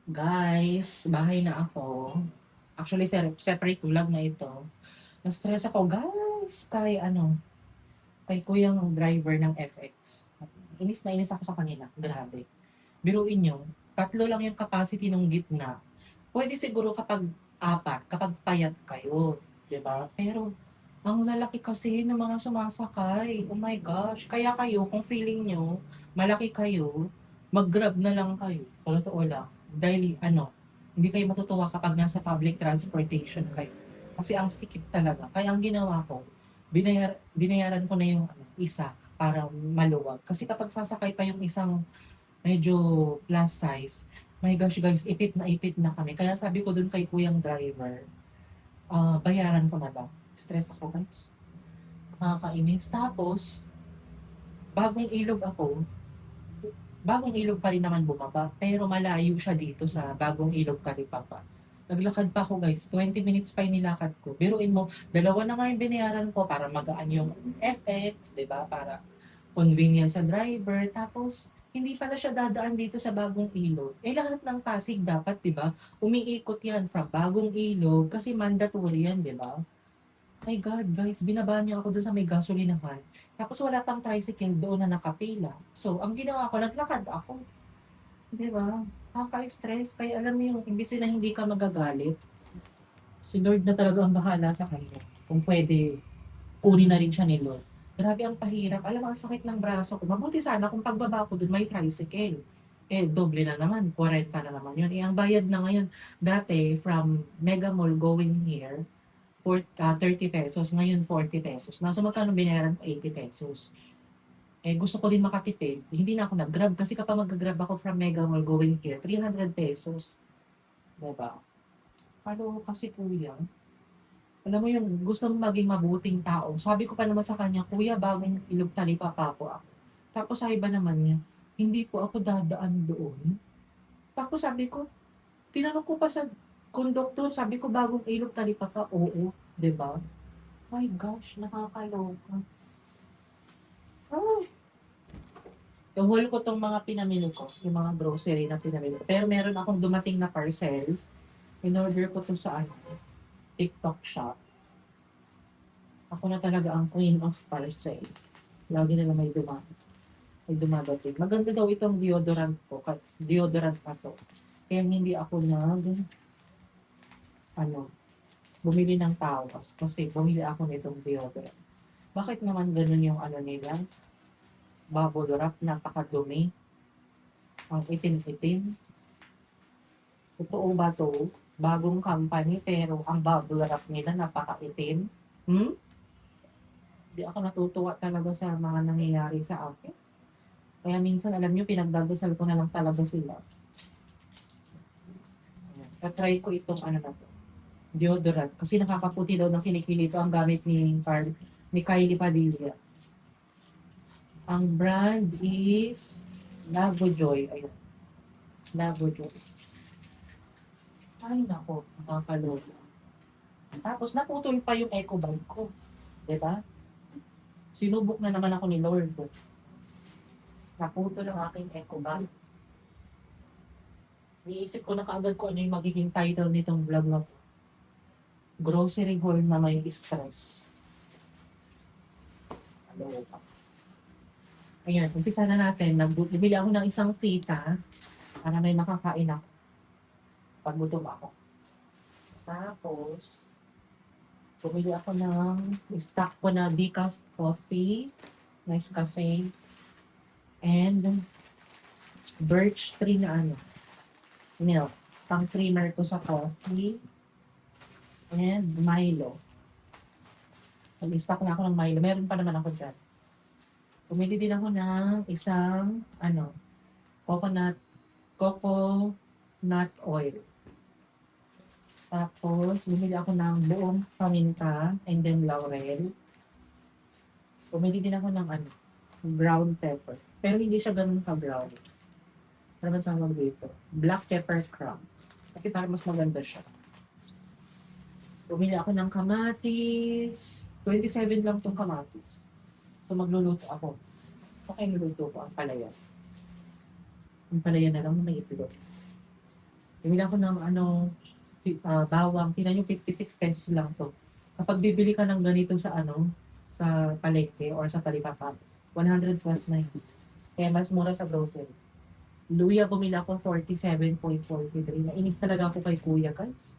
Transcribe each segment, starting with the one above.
Guys, bahay na ako. Actually, separate vlog na ito. Na-stress ako, guys, kay kuyang driver ng FX. Inis na inis ako sa kanila. Grabe. Biruin nyo, tatlo lang yung capacity ng gitna. Pwede siguro kapag apat, kapag payat kayo. 'Di ba? Pero, ang lalaki kasi ng mga sumasakay. Oh my gosh. Kaya kayo, kung feeling nyo, malaki kayo, mag-grab na lang kayo. Totoo lang. Dahil hindi kayo matutuwa kapag nasa public transportation kayo. Kasi ang sikip talaga. Kaya ang ginawa ko, binayaran ko na yung isa para maluwag. Kasi kapag sasakay pa yung isang medyo plus size, my gosh guys, ipit na kami. Kaya sabi ko dun kay kuyang driver, bayaran ko na lang. Stress ako guys. Nakakainis. Tapos, bagong ilog ako, bagong ilog pa rin naman bumaba, pero malayo siya dito sa bagong ilog Kalipapa. Naglakad pa ako guys, 20 minutes pa yung nilakad ko. Biruin mo, dalawa na nga yung binayaran ko para magaan yung FX, di ba? Para convenience sa driver. Tapos, hindi pala siya dadaan dito sa bagong ilog. Eh, lahat ng Pasig dapat, di ba? Umiikot yan from bagong ilog kasi mandatory yan, di ba? My God, guys, binaba niya ako doon sa may gasolinahan. Tapos wala pang tricycle doon na nakapila. So, ang ginawa ko, naglakad ako. Di ba? Nakaka-stress. Kaya alam niyo, imbis na hindi ka magagalit, si Lord na talaga ang bahala sa kanya. Kung pwede, kunin na rin siya ni Lord. Grabe ang pahirap. Alam mo, ang sakit ng braso ko. Mabuti sana kung pagbaba ko doon may tricycle. Eh, doble na naman. 40 na naman yun. Eh, ang bayad na ngayon, dati, from Mega Mall going here, 30 pesos, ngayon 40 pesos. Na, so magkano binayaran ko? 80 pesos. Eh, gusto ko din makatipid. Hindi na ako nag-grab kasi kapag mag-grab ako from Mega Mall going here, 300 pesos. Diba? Ano kasi kuya, alam mo yung gusto mong maging mabuting tao. Sabi ko pa naman sa kanya, kuya, bagong ilog talipapa po ako. Tapos sabi ba naman niya, hindi po ako dadaan doon. Tapos sabi ko, tinanong ko pa sa konduktor, sabi ko bagong ilog talipapa, oo, 'di ba? My gosh, nakakaloka. Ay, yung ko tong mga pinamili ko, yung mga grocery na pinamili ko. Pero meron akong dumating na parcel. In-order ko to sa TikTok shop. Ako na talaga ang queen of parcel. Lagi na lang may dumadating. Maganda daw itong deodorant ko. Deodorant na to. Kaya hindi ako ano, bumili ng tawas. Kasi bumili ako nitong deodorant. Bakit naman ganun yung nila? Bubble wrap, napakadumi. Ang itim-itim. Totoo ba to? Bagong company pero ang bubble wrap nila napakaitim. Hmm? Hindi ako natutuwa talaga sa mga nangyayari sa akin. Kaya minsan, alam nyo, pinagdadasal ko na lang talaga sila. Tatry ko itong na to, deodorant. Kasi nakakaputi daw ng kinikili ito ang gamit ni Kylie Padilla. Ang brand is Lavojoy. Ayun, Lavojoy. Ay, nako, nakakaloka. Tapos, naputol pa yung eco bag ko. Diba? Sinubok na naman ako ni Lord. Naputol ang aking eco bag. Niisip ko na kaagad ko ano yung magiging title nitong vlog na grocery haul na may stress. Ano pa? Ayan, umpisa na natin. Bibili ako ng isang fita para may makakain ako. Pag gutom ako. Tapos, bumili ako ng stock ko na decaf coffee, nice cafe, and birch tree na milk. Pang creamer ko sa coffee, and Milo. Nag-stock na ako ng Milo. Meron pa naman ako dyan. Bumili din ako ng isang, coconut oil. Tapos, bumili ako ng buong paminta and then laurel. Bumili din ako ng brown pepper. Pero hindi siya ganun ka-brown. Ano ba tawag dito? Black pepper crumb. Kasi para mas maganda siya. Bumili ako ng kamatis. 27 lang tong kamatis. So, magluluto ako. Okay, niluluto ko ang palaya. Ang palaya na lang na may itlog. Bumili ako ng bawang. Tingnan nyo, 56 pesos lang to. Kapag bibili ka ng ganito sa sa palengke or sa talipapa, 100 plus na yun. Kaya mas mura sa grocery. Luya, bumili ako 47.43. Nainis talaga ako kay kuya, guys.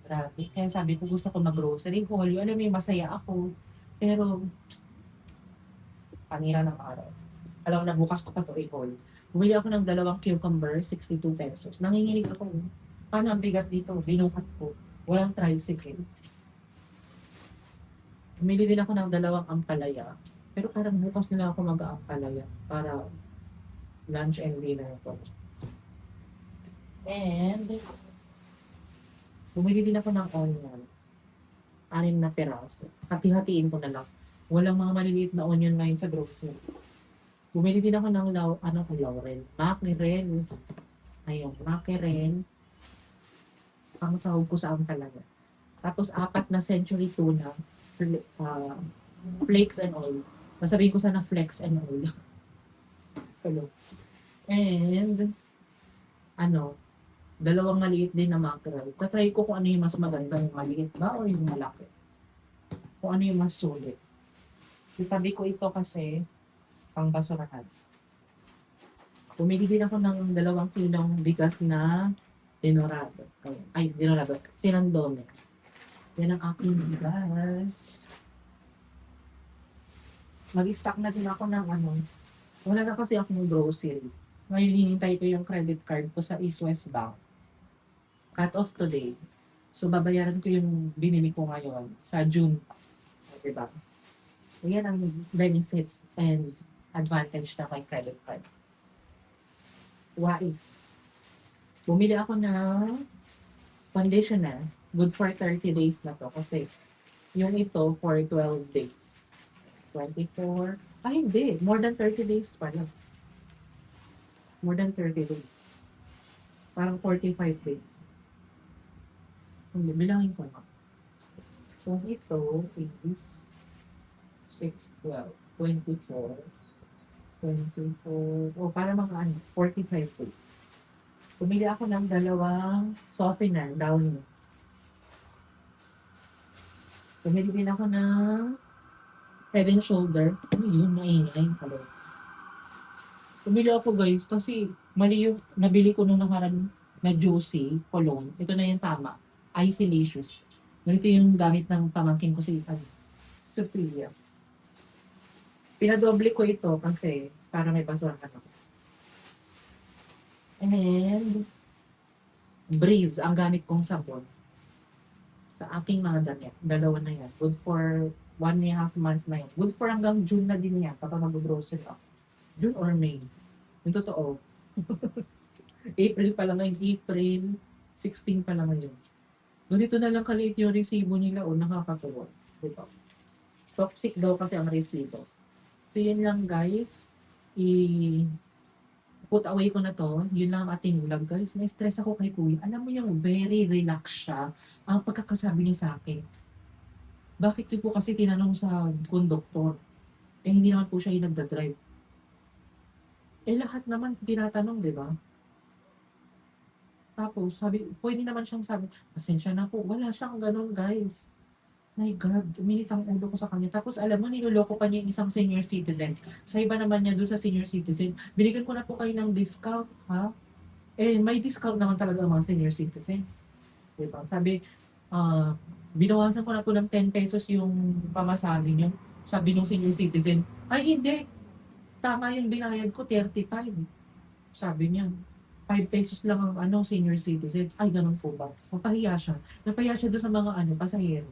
Grabe. Kaya sabi ko, gusto ko mag-grocery haul. Alam mo, masaya ako. Pero, panira ng araw. Alam mo na, bukas ko pa to i-haul. Bumili ako ng dalawang cucumber, 62 pesos. Nanginginig ako. Paano ang bigat dito? Binukat ko. Walang tricycle. Bumili din ako ng dalawang ampalaya. Pero parang bukas nila ako mag-aampalaya para lunch and dinner ko. And, bumili din ako ng onion. 6 na piraso. Hati-hatiin ko na lang. Walang mga maliliit na onion ngayon sa grocery. Bumili din ako ng laurel. Mackerel. Ayun, mackerel. Ang sahog ko sa ampalaya. Tapos 4 na century tuna. Flakes and oil. Masabihin ko sana flex and oil. Hello. And, dalawang maliit din na mackerel. Katry ko kung ano yung mas maganda, yung maliit ba o yung malaki. Kung ano yung mas sulit. Itabi ko ito kasi pang basurahan. Pumili din ako ng 2 kilong bigas na dinorado. Dinorado. Sinandome. Yan ang aking bigas. Mag-stock na din ako ng wala na kasi akong grocery. Ngayon hinintay ko yung credit card ko sa East West Bank. Cut off today. So babayaran ko yung binili ko ngayon sa June. Diba? Yan ang benefits and advantage na may credit card. Wise. Bumili ako ng conditioner. Good for 30 days na to kasi yung ito for 12 days. 24. Hindi. More than 30 days pala. More than 30 days. Parang 45 days. Bilangin ko na. So, ito is 6, 12, 24, 24, para mga 45 days. Pumili ako ng 2 softener, downy. Pumili din ako ng Head and Shoulder. Ano yun? Naingay pala. Pumili ako guys kasi mali yung nabili ko nung nakaraan na Juicy Cologne. Ito na yung tama. Isolicious. Ganito yung gamit ng pamangkin ko si Sophia. Pinadoble ko ito kasi para may basurahan ako. And Breeze ang gamit kong sabon sa aking mga damit. 2 na yan. Good for 1.5 months na yan. Good for hanggang June na din yan kapag mag-grocery ako. June or May. Yung totoo. April pa lang ngayon. April 16 pa lang ngayon. Ganito na lang kaliit yung resibo nila o nakakatuwa. Diba? Toxic daw kasi ang resibo. So yun lang guys. Put away ko na to. Yun lang ang ating vlog guys. Na-stress ako kay kuya. Alam mo yung very relax siya. Ang pagkakasabi niya sa akin. Bakit po kasi tinanong sa konduktor? Hindi naman po siya yung nagdadrive. Lahat naman tinatanong, di ba? Tapos, pwede naman siyang sabi, pasensya na po. Wala siyang ganun, guys. My God, uminit ang ulo ko sa kanya. Tapos, alam mo, niloloko pa niya yung isang senior citizen. Sa iba naman niya doon sa senior citizen, binigyan ko na po kayo ng discount, ha? May discount naman talaga ang mga senior citizen. Diba? Sabi, binawasan ko na po ng 10 pesos yung pamasahe niyo. Sabi ng senior citizen, ay hindi. Tama yung binayad ko, 35. Sabi niya, 5 pesos lang ang senior citizen. Ay, ganun po ba? Napahiya siya. Napahiya siya doon sa mga pasahero.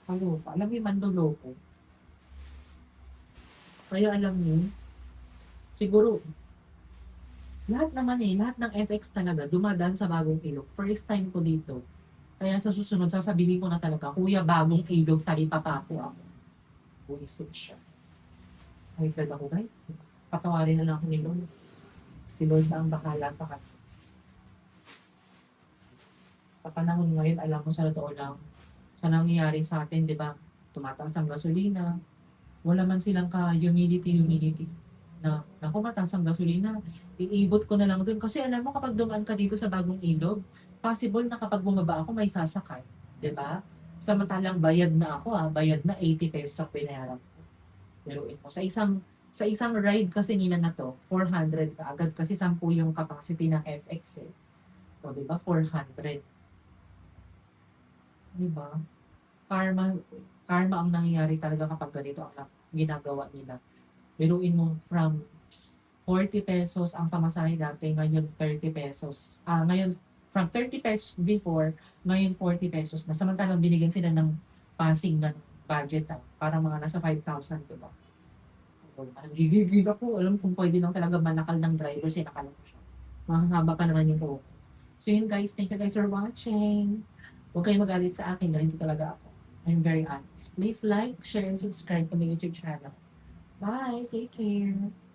Kaloka. Alam mo yung mandoloko. Kaya alam niyo, siguro, lahat ng FX talaga, dumadaan sa bagong ilog. First time ko dito. Kaya sa susunod, sasabihin ko na talaga, kuya, bagong ilog, talipapako ako. Buisit siya. Ay, ako guys. Patawarin na lang ako ni Lord. Si Lord na ang bahala sa kanya. Sa panahon ngayon, alam mo sa totoo lang, sa nangyayari sa atin, di ba? Tumataas ang gasolina. Wala man silang humidity na, naku, mataas ang gasolina. Iibot ko na lang doon. Kasi alam mo, kapag dumaan ka dito sa bagong ilog, possible na kapag bumaba ako may sasakay, 'di ba? Samantalang bayad na ako, bayad na ₱80 ang binayaran ko. Biruin mo sa isang ride kasi nila na 'to, 400 kaagad kasi 10 yung capacity ng FX, eh. O 'di ba 400, 'di ba? Karma karma ang nangyayari talaga kapag ganito ang ginagawa nila. Biruin mo from ₱40 ang pamasahe dati, ngayon ₱30. Ngayon from ₱30 before, ngayon ₱40 na. Samantalang binigyan sila ng passing ng budget, parang mga nasa 5,000, 'di ba? Parang gigigil ako. Alam kung pwede lang talaga manakal ng driver, sinakal ko siya. Mahahaba pa naman yung buhok. So yun guys, thank you guys for watching. Huwag kayong magalit sa akin, ganito talaga ako. I'm very honest. Please like, share, and subscribe to my YouTube channel. Bye! Take care!